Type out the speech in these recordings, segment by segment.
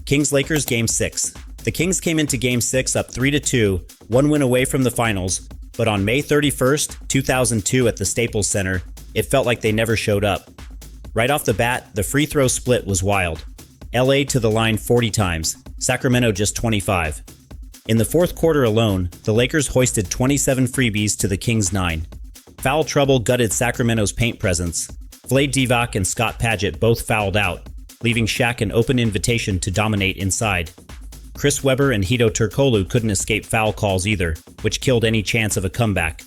Kings-Lakers Game 6. The Kings came into Game 6 up 3-2, one win away from the finals, but on May 31st, 2002 at the Staples Center, it felt like they never showed up. Right off the bat, the free throw split was wild. LA to the line 40 times, Sacramento just 25. In the fourth quarter alone, the Lakers hoisted 27 freebies to the Kings' 9. Foul trouble gutted Sacramento's paint presence. Vlade Divac and Scott Padgett both fouled out, leaving Shaq an open invitation to dominate inside. Chris Webber and Hedo Turkoglu couldn't escape foul calls either, which killed any chance of a comeback.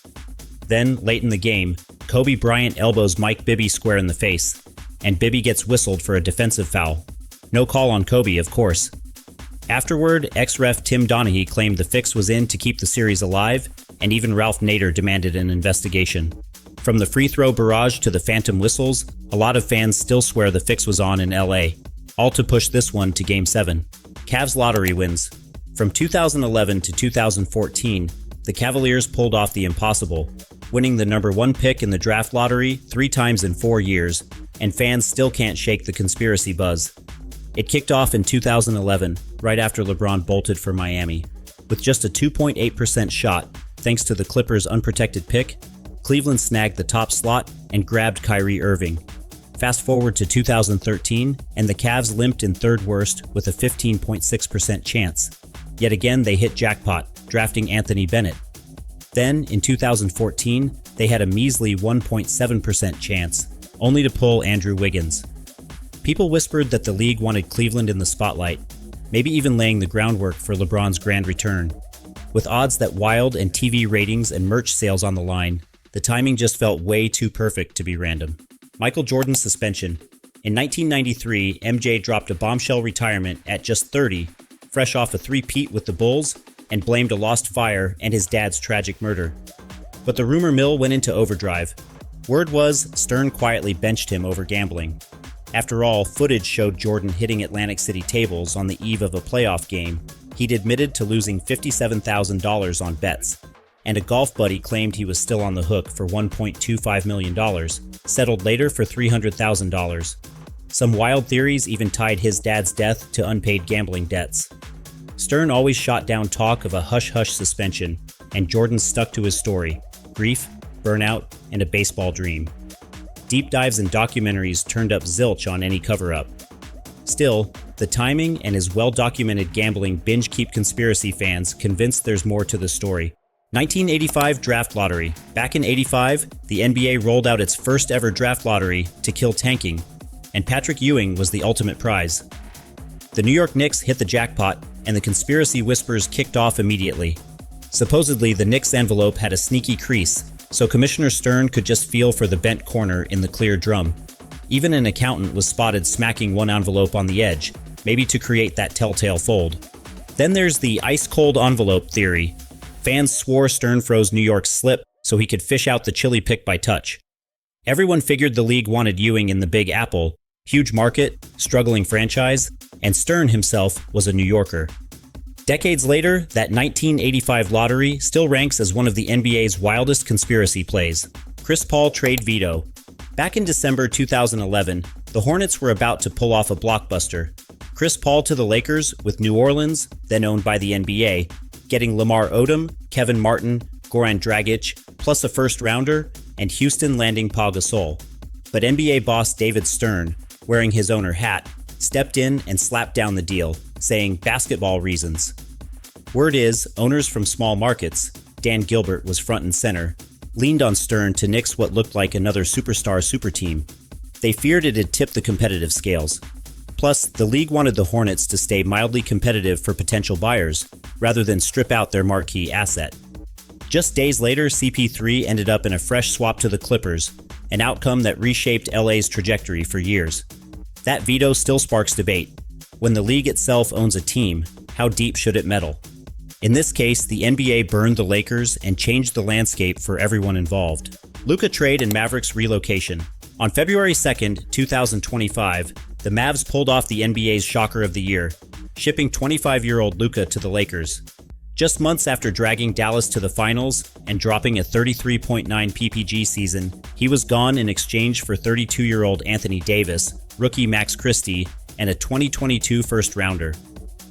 Then, late in the game, Kobe Bryant elbows Mike Bibby square in the face, and Bibby gets whistled for a defensive foul. No call on Kobe, of course. Afterward, ex-ref Tim Donaghy claimed the fix was in to keep the series alive, and even Ralph Nader demanded an investigation. From the free throw barrage to the phantom whistles, a lot of fans still swear the fix was on in LA, all to push this one to Game 7. Cavs lottery wins. From 2011 to 2014, the Cavaliers pulled off the impossible, winning the number 1 pick in the draft lottery 3 times in 4 years, and fans still can't shake the conspiracy buzz. It kicked off in 2011, right after LeBron bolted for Miami. With just a 2.8% shot, thanks to the Clippers' unprotected pick, Cleveland snagged the top slot and grabbed Kyrie Irving. Fast forward to 2013, and the Cavs limped in third worst with a 15.6% chance. Yet again, they hit jackpot, drafting Anthony Bennett. Then, in 2014, they had a measly 1.7% chance, only to pull Andrew Wiggins. People whispered that the league wanted Cleveland in the spotlight, maybe even laying the groundwork for LeBron's grand return. With odds that wild and TV ratings and merch sales on the line, the timing just felt way too perfect to be random. Michael Jordan's suspension. In 1993, MJ dropped a bombshell retirement at just 30, fresh off a three-peat with the Bulls, and blamed a lost fire and his dad's tragic murder. But the rumor mill went into overdrive. Word was Stern quietly benched him over gambling. After all, footage showed Jordan hitting Atlantic City tables on the eve of a playoff game. He'd admitted to losing $57,000 on bets, and a golf buddy claimed he was still on the hook for $1.25 million, settled later for $300,000. Some wild theories even tied his dad's death to unpaid gambling debts. Stern always shot down talk of a hush-hush suspension, and Jordan stuck to his story: grief, burnout, and a baseball dream. Deep dives and documentaries turned up zilch on any cover-up. Still, the timing and his well-documented gambling binge-keep conspiracy fans convinced there's more to the story. 1985 Draft Lottery. Back in '85, the NBA rolled out its first ever draft lottery to kill tanking, and Patrick Ewing was the ultimate prize. The New York Knicks hit the jackpot, and the conspiracy whispers kicked off immediately. Supposedly, the Knicks envelope had a sneaky crease, so Commissioner Stern could just feel for the bent corner in the clear drum. Even an accountant was spotted smacking one envelope on the edge, maybe to create that telltale fold. Then there's the ice-cold envelope theory. Fans swore Stern froze New York's slip so he could fish out the chili pick by touch. Everyone figured the league wanted Ewing in the Big Apple, huge market, struggling franchise, and Stern himself was a New Yorker. Decades later, that 1985 lottery still ranks as one of the NBA's wildest conspiracy plays. Chris Paul trade veto. Back in December 2011, the Hornets were about to pull off a blockbuster. Chris Paul to the Lakers, with New Orleans, then owned by the NBA, getting Lamar Odom, Kevin Martin, Goran Dragic, plus a first-rounder, and Houston landing Pau Gasol. But NBA boss David Stern, wearing his owner hat, stepped in and slapped down the deal, saying basketball reasons. Word is, owners from small markets, Dan Gilbert was front and center, leaned on Stern to nix what looked like another superstar super team. They feared it'd tip the competitive scales. Plus, the league wanted the Hornets to stay mildly competitive for potential buyers, rather than strip out their marquee asset. Just days later, CP3 ended up in a fresh swap to the Clippers, an outcome that reshaped LA's trajectory for years. That veto still sparks debate. When the league itself owns a team, how deep should it meddle? In this case, the NBA burned the Lakers and changed the landscape for everyone involved. Luka trade and Mavericks relocation. On February 2nd, 2025, the Mavs pulled off the NBA's shocker of the year, shipping 25-year-old Luka to the Lakers. Just months after dragging Dallas to the finals and dropping a 33.9 PPG season, he was gone in exchange for 32-year-old Anthony Davis, rookie Max Christie, and a 2022 first-rounder.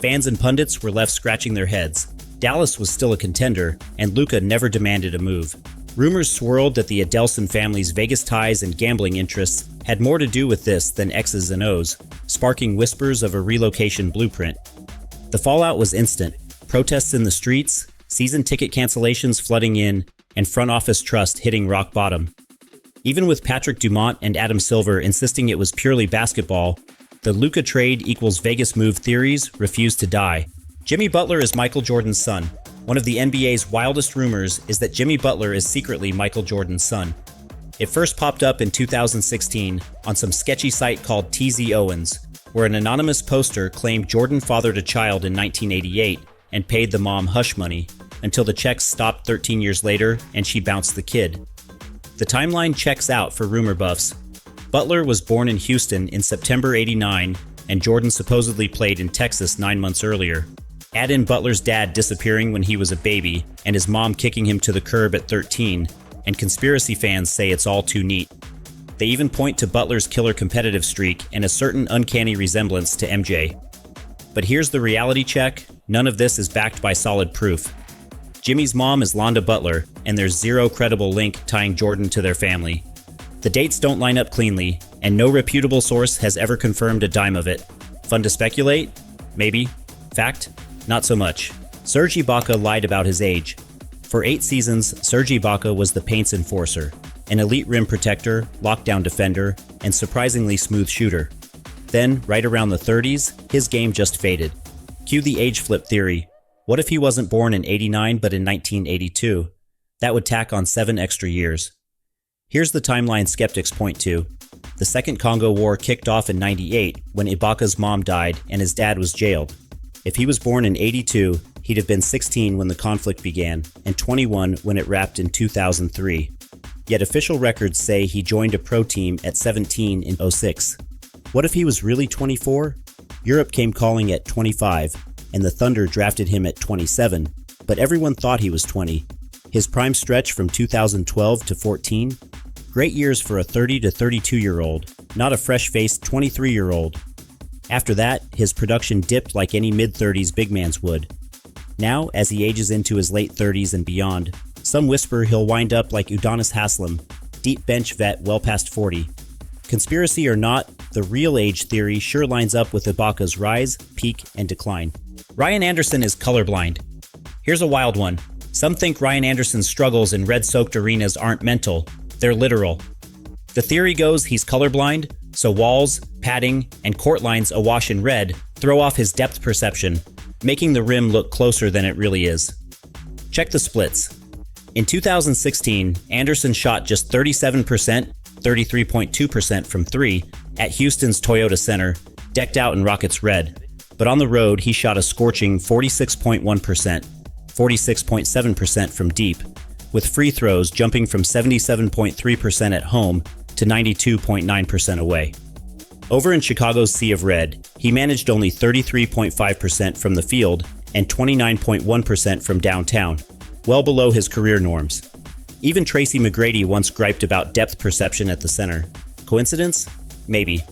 Fans and pundits were left scratching their heads. Dallas was still a contender, and Luka never demanded a move. Rumors swirled that the Adelson family's Vegas ties and gambling interests had more to do with this than X's and O's, sparking whispers of a relocation blueprint. The fallout was instant. Protests in the streets, season ticket cancellations flooding in, and front office trust hitting rock bottom. Even with Patrick Dumont and Adam Silver insisting it was purely basketball, the Luka trade equals Vegas move theories refused to die. Jimmy Butler is Michael Jordan's son. One of the NBA's wildest rumors is that Jimmy Butler is secretly Michael Jordan's son. It first popped up in 2016 on some sketchy site called TZ Owens, where an anonymous poster claimed Jordan fathered a child in 1988 and paid the mom hush money, until the checks stopped 13 years later and she bounced the kid. The timeline checks out for rumor buffs. Butler was born in Houston in September '89, and Jordan supposedly played in Texas 9 months earlier. Add in Butler's dad disappearing when he was a baby, and his mom kicking him to the curb at 13, and conspiracy fans say it's all too neat. They even point to Butler's killer competitive streak and a certain uncanny resemblance to MJ. But here's the reality check: none of this is backed by solid proof. Jimmy's mom is Londa Butler, and there's zero credible link tying Jordan to their family. The dates don't line up cleanly, and no reputable source has ever confirmed a dime of it. Fun to speculate? Maybe. Fact? Not so much. Serge Ibaka lied about his age. For 8 seasons, Serge Ibaka was the paint's enforcer, an elite rim protector, lockdown defender, and surprisingly smooth shooter. Then, right around the 30s, his game just faded. Cue the age flip theory. What if he wasn't born in '89 but in 1982? That would tack on 7 extra years. Here's the timeline skeptics point to. The Second Congo War kicked off in '98 when Ibaka's mom died and his dad was jailed. If he was born in '82, he'd have been 16 when the conflict began and 21 when it wrapped in 2003. Yet official records say he joined a pro team at 17 in '06. What if he was really 24? Europe came calling at 25, and the Thunder drafted him at 27, but everyone thought he was 20. His prime stretch from 2012 to 14? Great years for a 30 to 32-year-old, not a fresh-faced 23-year-old. After that, his production dipped like any mid-30s big man's would. Now, as he ages into his late 30s and beyond, some whisper he'll wind up like Udonis Haslem, deep bench vet well past 40. Conspiracy or not, the real age theory sure lines up with Ibaka's rise, peak, and decline. Ryan Anderson is colorblind. Here's a wild one. Some think Ryan Anderson's struggles in red-soaked arenas aren't mental, they're literal. The theory goes he's colorblind, so walls, padding, and court lines awash in red throw off his depth perception, making the rim look closer than it really is. Check the splits. In 2016, Anderson shot just 37%, 33.2% from 3 at Houston's Toyota Center, decked out in Rockets red. But on the road, he shot a scorching 46.1%, 46.7% from deep, with free throws jumping from 77.3% at home to 92.9% away. Over in Chicago's Sea of Red, he managed only 33.5% from the field and 29.1% from downtown, well below his career norms. Even Tracy McGrady once griped about depth perception at the center. Coincidence? Maybe.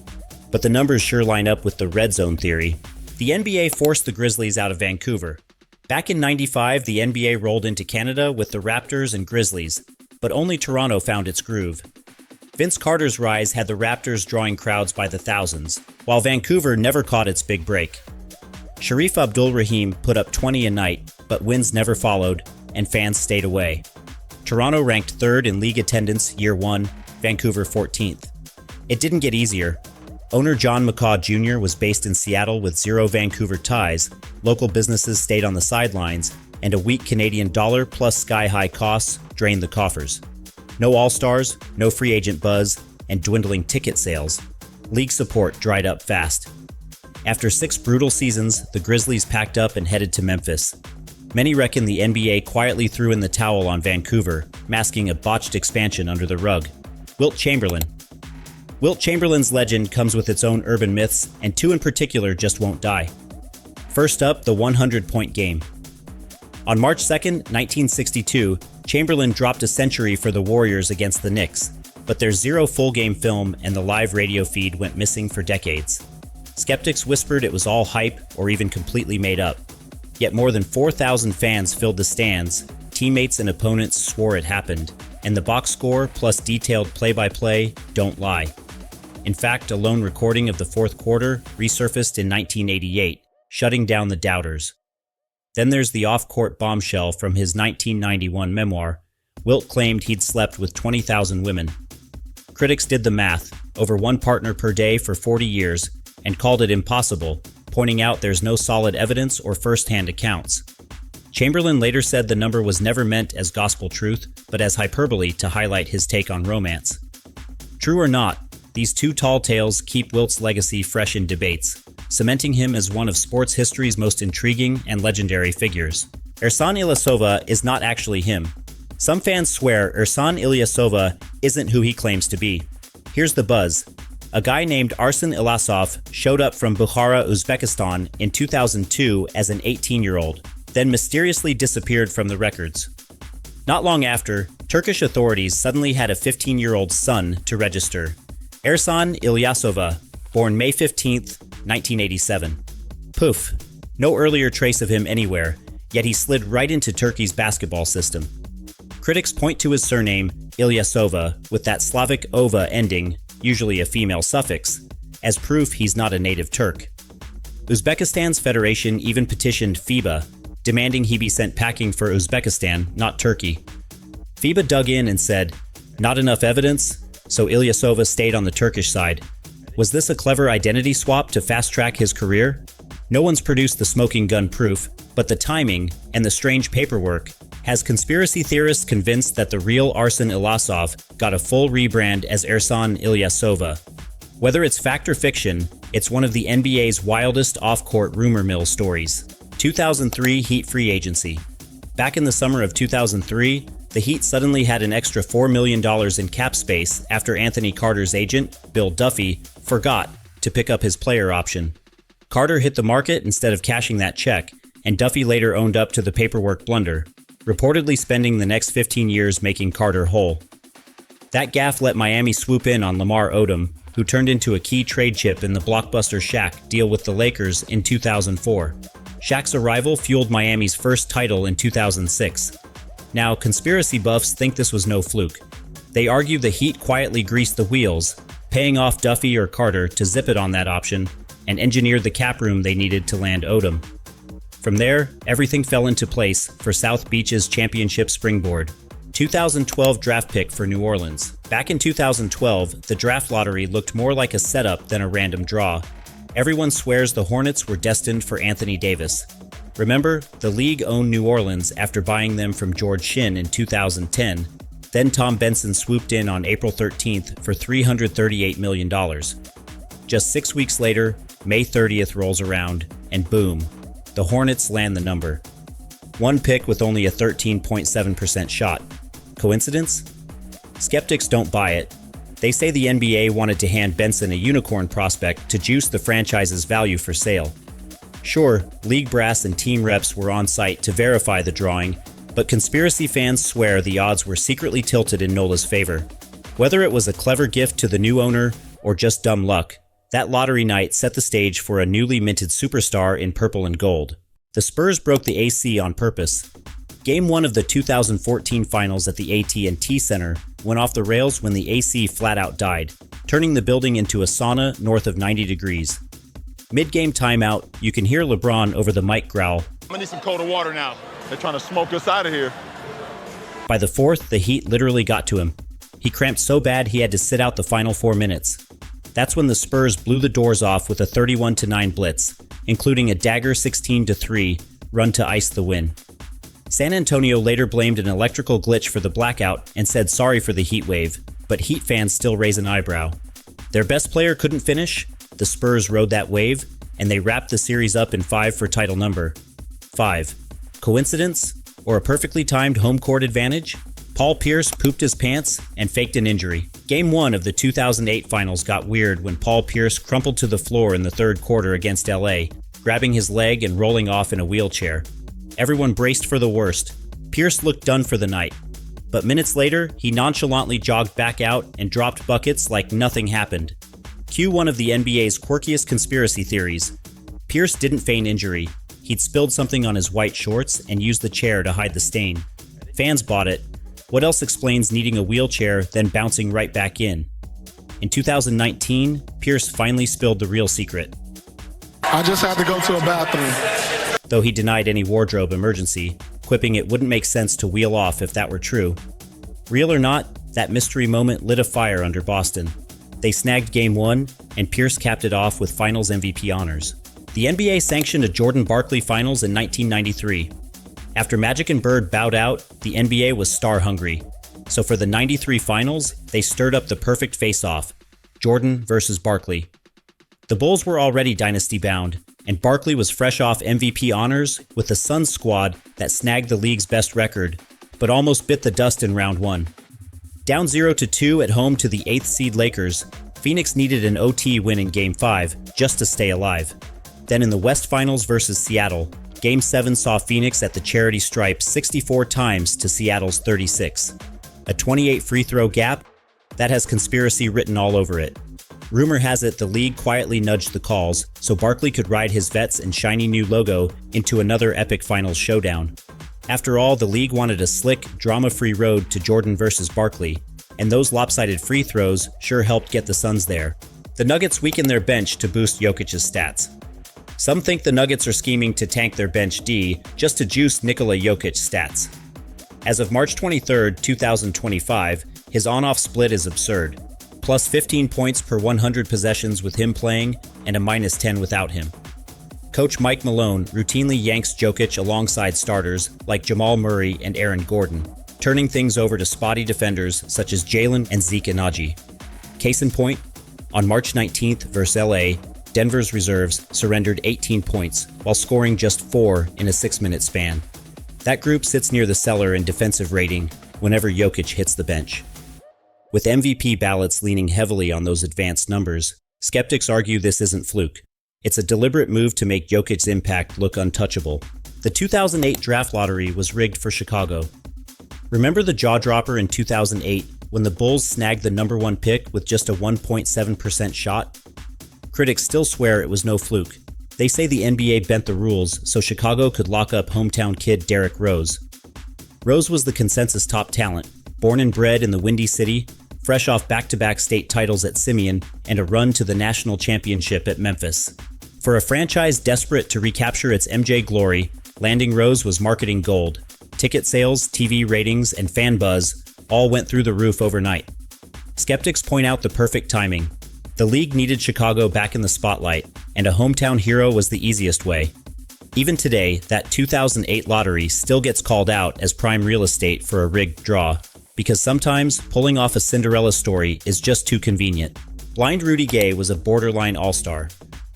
But the numbers sure line up with the red zone theory. The NBA forced the Grizzlies out of Vancouver. Back in '95, the NBA rolled into Canada with the Raptors and Grizzlies, but only Toronto found its groove. Vince Carter's rise had the Raptors drawing crowds by the thousands, while Vancouver never caught its big break. Sharif Abdul-Rahim put up 20 a night, but wins never followed, and fans stayed away. Toronto ranked 3rd in league attendance year 1, Vancouver 14th. It didn't get easier. Owner John McCaw Jr. was based in Seattle with zero Vancouver ties, local businesses stayed on the sidelines, and a weak Canadian dollar plus sky-high costs drained the coffers. No All-Stars, no free agent buzz, and dwindling ticket sales. League support dried up fast. After 6 brutal seasons, the Grizzlies packed up and headed to Memphis. Many reckon the NBA quietly threw in the towel on Vancouver, masking a botched expansion under the rug. Wilt Chamberlain. Wilt Chamberlain's legend comes with its own urban myths, and 2 in particular just won't die. First up, the 100-point game. On March 2nd, 1962, Chamberlain dropped a century for the Warriors against the Knicks, but there's zero full-game film and the live radio feed went missing for decades. Skeptics whispered it was all hype or even completely made up. Yet more than 4,000 fans filled the stands, teammates and opponents swore it happened, and the box score plus detailed play-by-play don't lie. In fact, a lone recording of the fourth quarter resurfaced in 1988, shutting down the doubters. Then there's the off-court bombshell from his 1991 memoir. Wilt claimed he'd slept with 20,000 women. Critics did the math, over one partner per day for 40 years, and called it impossible, pointing out there's no solid evidence or first-hand accounts. Chamberlain later said the number was never meant as gospel truth, but as hyperbole to highlight his take on romance. True or not, these two tall tales keep Wilt's legacy fresh in debates, cementing him as one of sports history's most intriguing and legendary figures. Ersan Ilyasova is not actually him. Some fans swear Ersan Ilyasova isn't who he claims to be. Here's the buzz. A guy named Arsen Ilyasov showed up from Bukhara, Uzbekistan in 2002 as an 18-year-old, then mysteriously disappeared from the records. Not long after, Turkish authorities suddenly had a 15-year-old son to register. Ersan Ilyasova, born May 15, 1987. Poof, no earlier trace of him anywhere, yet he slid right into Turkey's basketball system. Critics point to his surname, Ilyasova, with that Slavic ova ending, usually a female suffix, as proof he's not a native Turk. Uzbekistan's federation even petitioned FIBA, demanding he be sent packing for Uzbekistan, not Turkey. FIBA dug in and said, "Not enough evidence, so Ilyasova stayed on the Turkish side." Was this a clever identity swap to fast-track his career? No one's produced the smoking gun proof, but the timing and the strange paperwork has conspiracy theorists convinced that the real Arsen Ilyasov got a full rebrand as Ersan Ilyasova. Whether it's fact or fiction, it's one of the NBA's wildest off-court rumor mill stories. 2003 Heat free agency. Back in the summer of 2003, the Heat suddenly had an extra $4 million in cap space after Anthony Carter's agent, Bill Duffy, forgot to pick up his player option. Carter hit the market instead of cashing that check, and Duffy later owned up to the paperwork blunder, reportedly spending the next 15 years making Carter whole. That gaffe let Miami swoop in on Lamar Odom, who turned into a key trade chip in the blockbuster Shaq deal with the Lakers in 2004. Shaq's arrival fueled Miami's first title in 2006. Now, conspiracy buffs think this was no fluke. They argue the Heat quietly greased the wheels, paying off Duffy or Carter to zip it on that option, and engineered the cap room they needed to land Odom. From there, everything fell into place for South Beach's championship springboard. 2012 draft pick for New Orleans. Back in 2012, the draft lottery looked more like a setup than a random draw. Everyone swears the Hornets were destined for Anthony Davis. Remember, the league owned New Orleans after buying them from George Shinn in 2010. Then Tom Benson swooped in on April 13th for $338 million. Just 6 weeks later, May 30th rolls around, and boom, the Hornets land the number. One pick with only a 13.7% shot. Coincidence? Skeptics don't buy it. They say the NBA wanted to hand Benson a unicorn prospect to juice the franchise's value for sale. Sure, league brass and team reps were on site to verify the drawing, but conspiracy fans swear the odds were secretly tilted in Nola's favor. Whether it was a clever gift to the new owner or just dumb luck, that lottery night set the stage for a newly minted superstar in purple and gold. The Spurs broke the AC on purpose. Game 1 of the 2014 finals at the AT&T Center went off the rails when the AC flat out died, turning the building into a sauna north of 90 degrees. Mid-game timeout, you can hear LeBron over the mic growl, "I'm gonna need some colder water now. They're trying to smoke us out of here." By the fourth, the Heat literally got to him. He cramped so bad he had to sit out the final 4 minutes. That's when the Spurs blew the doors off with a 31-9 blitz, including a dagger 16-3 run to ice the win. San Antonio later blamed an electrical glitch for the blackout and said sorry for the heat wave, but Heat fans still raise an eyebrow. Their best player couldn't finish, the Spurs rode that wave, and they wrapped the series up in 5 for title number 5. Coincidence? Or a perfectly timed home court advantage? Paul Pierce pooped his pants and faked an injury. Game 1 of the 2008 finals got weird when Paul Pierce crumpled to the floor in the third quarter against LA, grabbing his leg and rolling off in a wheelchair. Everyone braced for the worst. Pierce looked done for the night. But minutes later, he nonchalantly jogged back out and dropped buckets like nothing happened. Cue one of the NBA's quirkiest conspiracy theories. Pierce didn't feign injury. He'd spilled something on his white shorts and used the chair to hide the stain. Fans bought it. What else explains needing a wheelchair, then bouncing right back in? In 2019, Pierce finally spilled the real secret. I just had to go to a bathroom. Though he denied any wardrobe emergency, quipping it wouldn't make sense to wheel off if that were true. Real or not, that mystery moment lit a fire under Boston. They snagged Game 1, and Pierce capped it off with Finals MVP honors. The NBA sanctioned a Jordan Barkley Finals in 1993. After Magic and Bird bowed out, the NBA was star-hungry. So for the 93 Finals, they stirred up the perfect face-off, Jordan versus Barkley. The Bulls were already dynasty-bound, and Barkley was fresh off MVP honors with the Suns squad that snagged the league's best record, but almost bit the dust in round 1. Down 0-2 at home to the 8th seed Lakers, Phoenix needed an OT win in Game 5 just to stay alive. Then in the West Finals versus Seattle, Game 7 saw Phoenix at the charity stripe 64 times to Seattle's 36. A 28 free throw gap? That has conspiracy written all over it. Rumor has it the league quietly nudged the calls so Barkley could ride his vets and shiny new logo into another epic finals showdown. After all, the league wanted a slick, drama-free road to Jordan versus Barkley, and those lopsided free throws sure helped get the Suns there. The Nuggets weakened their bench to boost Jokic's stats. Some think the Nuggets are scheming to tank their bench D just to juice Nikola Jokic's stats. As of March 23, 2025, his on-off split is absurd. Plus 15 points per 100 possessions with him playing, and a minus 10 without him. Coach Mike Malone routinely yanks Jokic alongside starters like Jamal Murray and Aaron Gordon, turning things over to spotty defenders such as Jalen and Zeke Nnaji. Case in point, on March 19th versus LA, Denver's reserves surrendered 18 points while scoring just 4 in a 6-minute span. That group sits near the cellar in defensive rating whenever Jokic hits the bench. With MVP ballots leaning heavily on those advanced numbers, skeptics argue this isn't fluke. It's a deliberate move to make Jokic's impact look untouchable. The 2008 draft lottery was rigged for Chicago. Remember the jaw-dropper in 2008 when the Bulls snagged the number 1 pick with just a 1.7% shot? Critics still swear it was no fluke. They say the NBA bent the rules so Chicago could lock up hometown kid Derrick Rose. Rose was the consensus top talent, born and bred in the Windy City, fresh off back-to-back state titles at Simeon and a run to the national championship at Memphis. For a franchise desperate to recapture its MJ glory, landing Rose was marketing gold. Ticket sales, TV ratings, and fan buzz all went through the roof overnight. Skeptics point out the perfect timing. The league needed Chicago back in the spotlight, and a hometown hero was the easiest way. Even today, that 2008 lottery still gets called out as prime real estate for a rigged draw, because sometimes pulling off a Cinderella story is just too convenient. Blind Rudy Gay was a borderline all-star.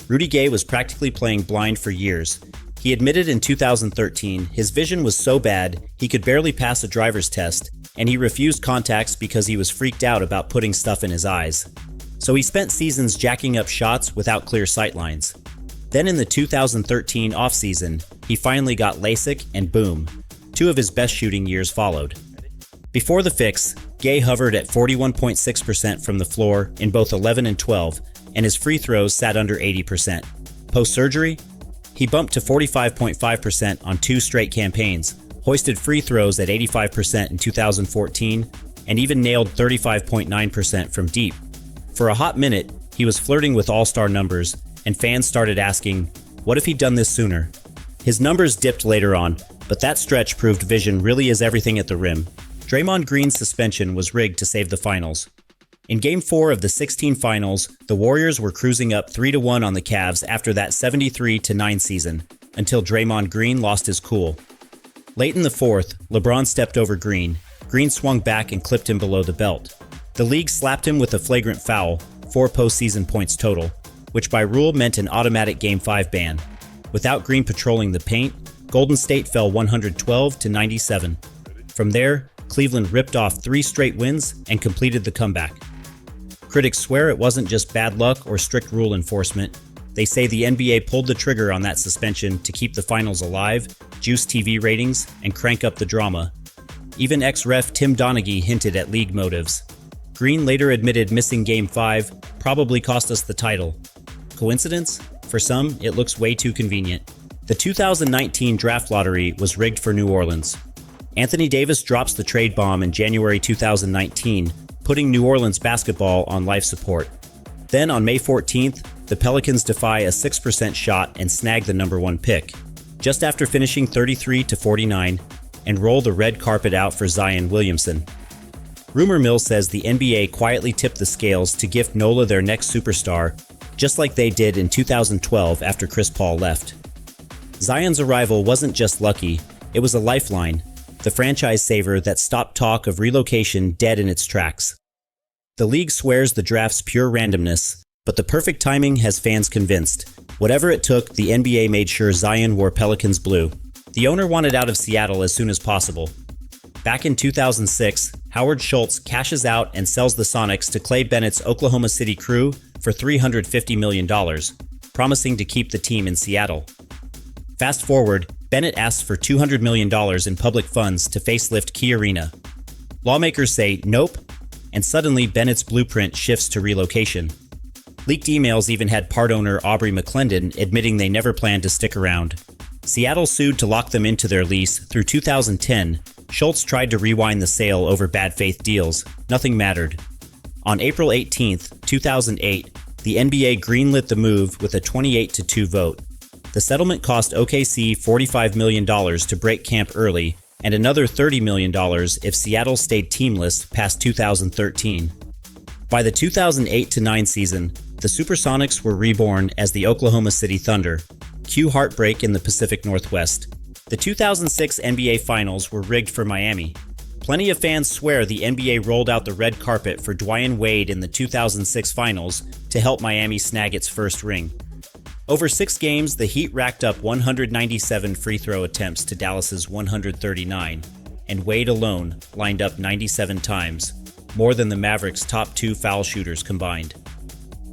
Rudy Gay was practically playing blind for years. He admitted in 2013 his vision was so bad he could barely pass a driver's test, and he refused contacts because he was freaked out about putting stuff in his eyes. So he spent seasons jacking up shots without clear sightlines. Then in the 2013 offseason, he finally got LASIK and boom, 2 of his best shooting years followed. Before the fix, Gay hovered at 41.6% from the floor in both 11 and 12, and his free throws sat under 80%. Post-surgery, he bumped to 45.5% on 2 straight campaigns, hoisted free throws at 85% in 2014, and even nailed 35.9% from deep. For a hot minute, he was flirting with all-star numbers, and fans started asking, what if he'd done this sooner? His numbers dipped later on, but that stretch proved vision really is everything at the rim. Draymond Green's suspension was rigged to save the finals. In Game 4 of the 16 finals, the Warriors were cruising up 3-1 on the Cavs after that 73-9 season, until Draymond Green lost his cool. Late in the fourth, LeBron stepped over Green. Green swung back and clipped him below the belt. The league slapped him with a flagrant foul, 4 postseason points total, which by rule meant an automatic Game 5 ban. Without Green patrolling the paint, Golden State fell 112-97. From there, Cleveland ripped off 3 straight wins and completed the comeback. Critics swear it wasn't just bad luck or strict rule enforcement. They say the NBA pulled the trigger on that suspension to keep the finals alive, juice TV ratings, and crank up the drama. Even ex-ref Tim Donaghy hinted at league motives. Green later admitted missing Game 5 probably cost us the title. Coincidence? For some, it looks way too convenient. The 2019 draft lottery was rigged for New Orleans. Anthony Davis drops the trade bomb in January 2019, putting New Orleans basketball on life support. Then on May 14th, the Pelicans defy a 6% shot and snag the number 1 pick, just after finishing 33-49, and roll the red carpet out for Zion Williamson. Rumor mill says the NBA quietly tipped the scales to gift NOLA their next superstar, just like they did in 2012 after Chris Paul left. Zion's arrival wasn't just lucky, it was a lifeline, the franchise saver that stopped talk of relocation dead in its tracks. The league swears the draft's pure randomness, but the perfect timing has fans convinced. Whatever it took, the NBA made sure Zion wore Pelicans blue. The owner wanted out of Seattle as soon as possible. Back in 2006, Howard Schultz cashes out and sells the Sonics to Clay Bennett's Oklahoma City Crew for $350 million, promising to keep the team in Seattle. Fast forward, Bennett asks for $200 million in public funds to facelift Key Arena. Lawmakers say nope, and suddenly Bennett's blueprint shifts to relocation. Leaked emails even had part owner Aubrey McClendon admitting they never planned to stick around. Seattle sued to lock them into their lease through 2010. Schultz tried to rewind the sale over bad faith deals. Nothing mattered. On April 18, 2008, the NBA greenlit the move with a 28-2 vote. The settlement cost OKC $45 million to break camp early and another $30 million if Seattle stayed teamless past 2013. By the 2008-9 season, the Supersonics were reborn as the Oklahoma City Thunder. Cue heartbreak in the Pacific Northwest. The 2006 NBA Finals were rigged for Miami. Plenty of fans swear the NBA rolled out the red carpet for Dwyane Wade in the 2006 Finals to help Miami snag its first ring. Over 6 games, the Heat racked up 197 free throw attempts to Dallas's 139, and Wade alone lined up 97 times, more than the Mavericks' top 2 foul shooters combined.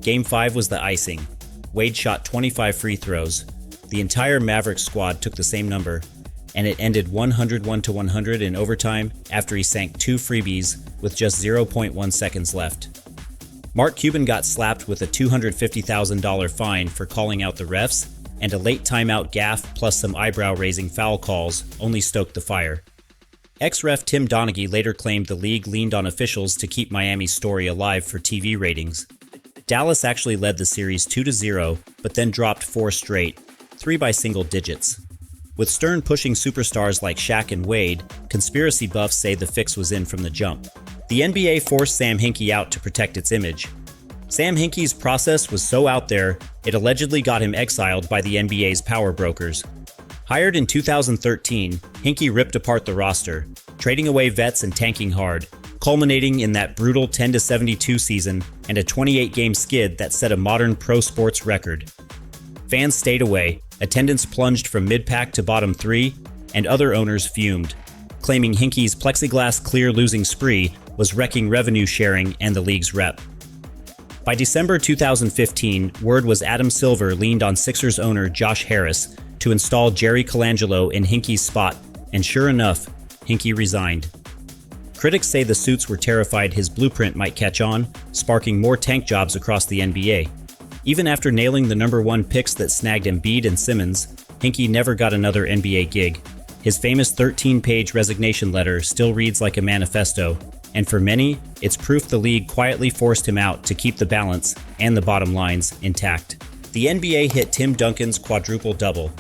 Game 5 was the icing. Wade shot 25 free throws. The entire Mavericks squad took the same number, and it ended 101-100 in overtime after he sank 2 freebies with just 0.1 seconds left. Mark Cuban got slapped with a $250,000 fine for calling out the refs, and a late timeout gaffe plus some eyebrow-raising foul calls only stoked the fire. Ex-ref Tim Donaghy later claimed the league leaned on officials to keep Miami's story alive for TV ratings. Dallas actually led the series 2-0, but then dropped 4 straight, 3 by single digits. With Stern pushing superstars like Shaq and Wade, conspiracy buffs say the fix was in from the jump. The NBA forced Sam Hinkie out to protect its image. Sam Hinkie's process was so out there, it allegedly got him exiled by the NBA's power brokers. Hired in 2013, Hinkie ripped apart the roster, trading away vets and tanking hard, culminating in that brutal 10-72 season and a 28-game skid that set a modern pro sports record. Fans stayed away, attendance plunged from mid-pack to bottom 3, and other owners fumed, claiming Hinkie's plexiglass clear losing spree was wrecking revenue sharing and the league's rep. By December 2015, word was Adam Silver leaned on Sixers owner Josh Harris to install Jerry Colangelo in Hinkie's spot, and sure enough, Hinkie resigned. Critics say the suits were terrified his blueprint might catch on, sparking more tank jobs across the NBA. Even after nailing the number 1 picks that snagged Embiid and Simmons, Hinkie never got another NBA gig. His famous 13-page resignation letter still reads like a manifesto, and for many, it's proof the league quietly forced him out to keep the balance and the bottom lines intact. The NBA hit Tim Duncan's quadruple-double.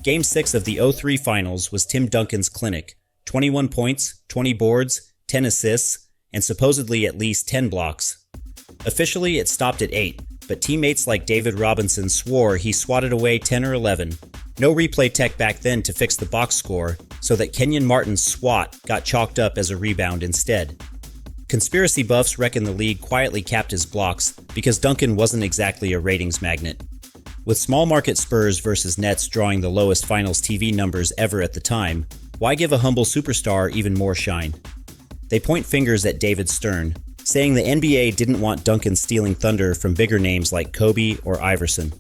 Game 6 of the 2003 Finals was Tim Duncan's clinic. 21 points, 20 boards, 10 assists, and supposedly at least 10 blocks. Officially, it stopped at 8, but teammates like David Robinson swore he swatted away 10 or 11. No replay tech back then to fix the box score, so that Kenyon Martin's swat got chalked up as a rebound instead. Conspiracy buffs reckon the league quietly capped his blocks because Duncan wasn't exactly a ratings magnet. With small market Spurs versus Nets drawing the lowest finals TV numbers ever at the time, why give a humble superstar even more shine? They point fingers at David Stern, saying the NBA didn't want Duncan stealing thunder from bigger names like Kobe or Iverson.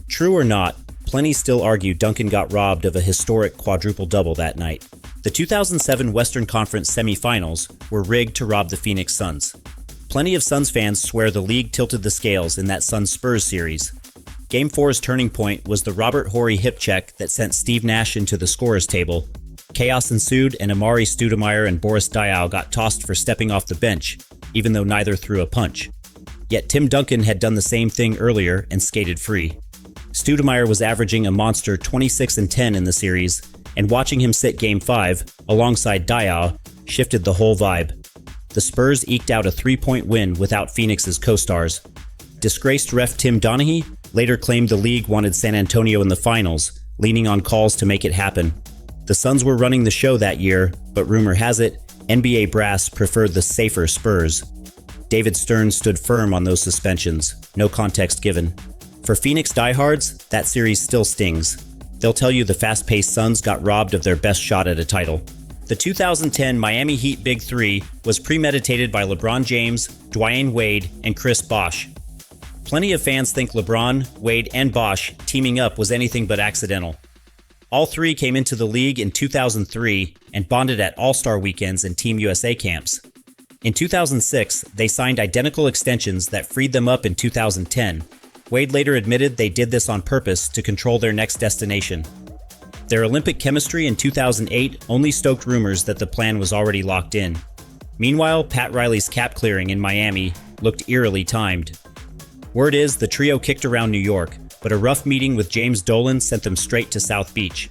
True or not, plenty still argue Duncan got robbed of a historic quadruple-double that night. The 2007 Western Conference semifinals were rigged to rob the Phoenix Suns. Plenty of Suns fans swear the league tilted the scales in that Suns-Spurs series. Game 4's turning point was the Robert Horry hip check that sent Steve Nash into the scorer's table. Chaos ensued, and Amari Stoudemire and Boris Diaw got tossed for stepping off the bench, even though neither threw a punch. Yet Tim Duncan had done the same thing earlier and skated free. Stoudemire was averaging a monster 26-10 in the series, and watching him sit Game 5, alongside Diaw, shifted the whole vibe. The Spurs eked out a 3-point win without Phoenix's co-stars. Disgraced ref Tim Donaghy later claimed the league wanted San Antonio in the finals, leaning on calls to make it happen. The Suns were running the show that year, but rumor has it, NBA brass preferred the safer Spurs. David Stern stood firm on those suspensions, no context given. For Phoenix diehards, that series still stings. They'll tell you the fast-paced Suns got robbed of their best shot at a title. The 2010 Miami Heat Big Three was premeditated by LeBron James, Dwyane Wade, and Chris Bosh. Plenty of fans think LeBron, Wade, and Bosh teaming up was anything but accidental. All three came into the league in 2003 and bonded at All-Star weekends and Team USA camps. In 2006, they signed identical extensions that freed them up in 2010. Wade later admitted they did this on purpose to control their next destination. Their Olympic chemistry in 2008 only stoked rumors that the plan was already locked in. Meanwhile, Pat Riley's cap clearing in Miami looked eerily timed. Word is the trio kicked around New York, but a rough meeting with James Dolan sent them straight to South Beach.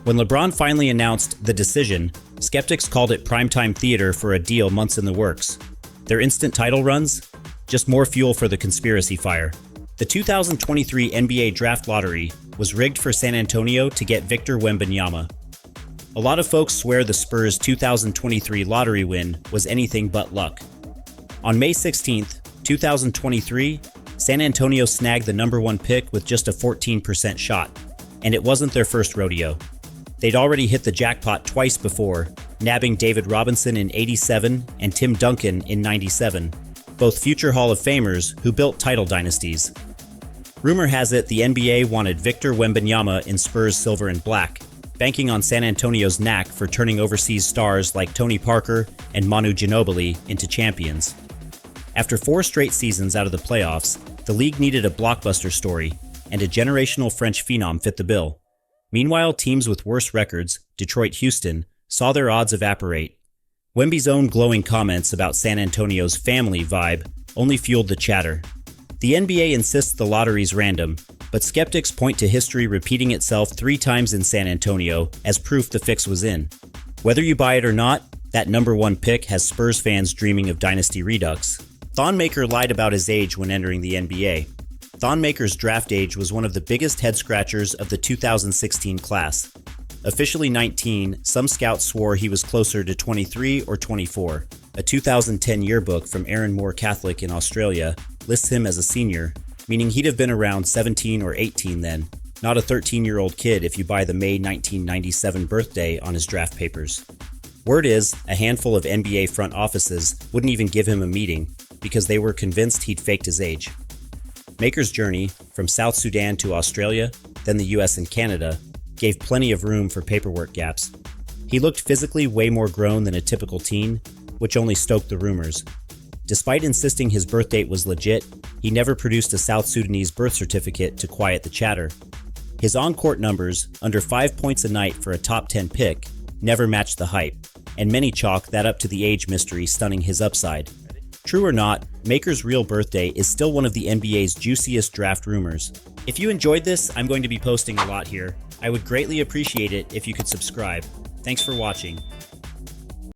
When LeBron finally announced the decision, skeptics called it primetime theater for a deal months in the works. Their instant title runs? Just more fuel for the conspiracy fire. The 2023 NBA Draft Lottery was rigged for San Antonio to get Victor Wembanyama. A lot of folks swear the Spurs' 2023 lottery win was anything but luck. On May 16, 2023, San Antonio snagged the number 1 pick with just a 14% shot, and it wasn't their first rodeo. They'd already hit the jackpot twice before, nabbing David Robinson in '87 and Tim Duncan in '97, both future Hall of Famers who built title dynasties. Rumor has it the NBA wanted Victor Wembanyama in Spurs silver and black, banking on San Antonio's knack for turning overseas stars like Tony Parker and Manu Ginobili into champions. After 4 straight seasons out of the playoffs, the league needed a blockbuster story, and a generational French phenom fit the bill. Meanwhile, teams with worse records, Detroit-Houston, saw their odds evaporate. Wemby's own glowing comments about San Antonio's family vibe only fueled the chatter. The NBA insists the lottery's random, but skeptics point to history repeating itself 3 times in San Antonio as proof the fix was in. Whether you buy it or not, that number 1 pick has Spurs fans dreaming of dynasty redux. Thon Maker lied about his age when entering the NBA. Thon Maker's draft age was one of the biggest head-scratchers of the 2016 class. Officially 19, some scouts swore he was closer to 23 or 24. A 2010 yearbook from Aaron Moore Catholic in Australia lists him as a senior, meaning he'd have been around 17 or 18 then, not a 13-year-old kid if you buy the May 1997 birthday on his draft papers. Word is, a handful of NBA front offices wouldn't even give him a meeting because they were convinced he'd faked his age. Maker's journey, from South Sudan to Australia, then the US and Canada, gave plenty of room for paperwork gaps. He looked physically way more grown than a typical teen, which only stoked the rumors. Despite insisting his birth date was legit, he never produced a South Sudanese birth certificate to quiet the chatter. His on-court numbers, under 5 points a night for a top 10 pick, never matched the hype, and many chalk that up to the age mystery stunning his upside. True or not, Maker's real birthday is still one of the NBA's juiciest draft rumors. If you enjoyed this, I'm going to be posting a lot here. I would greatly appreciate it if you could subscribe. Thanks for watching.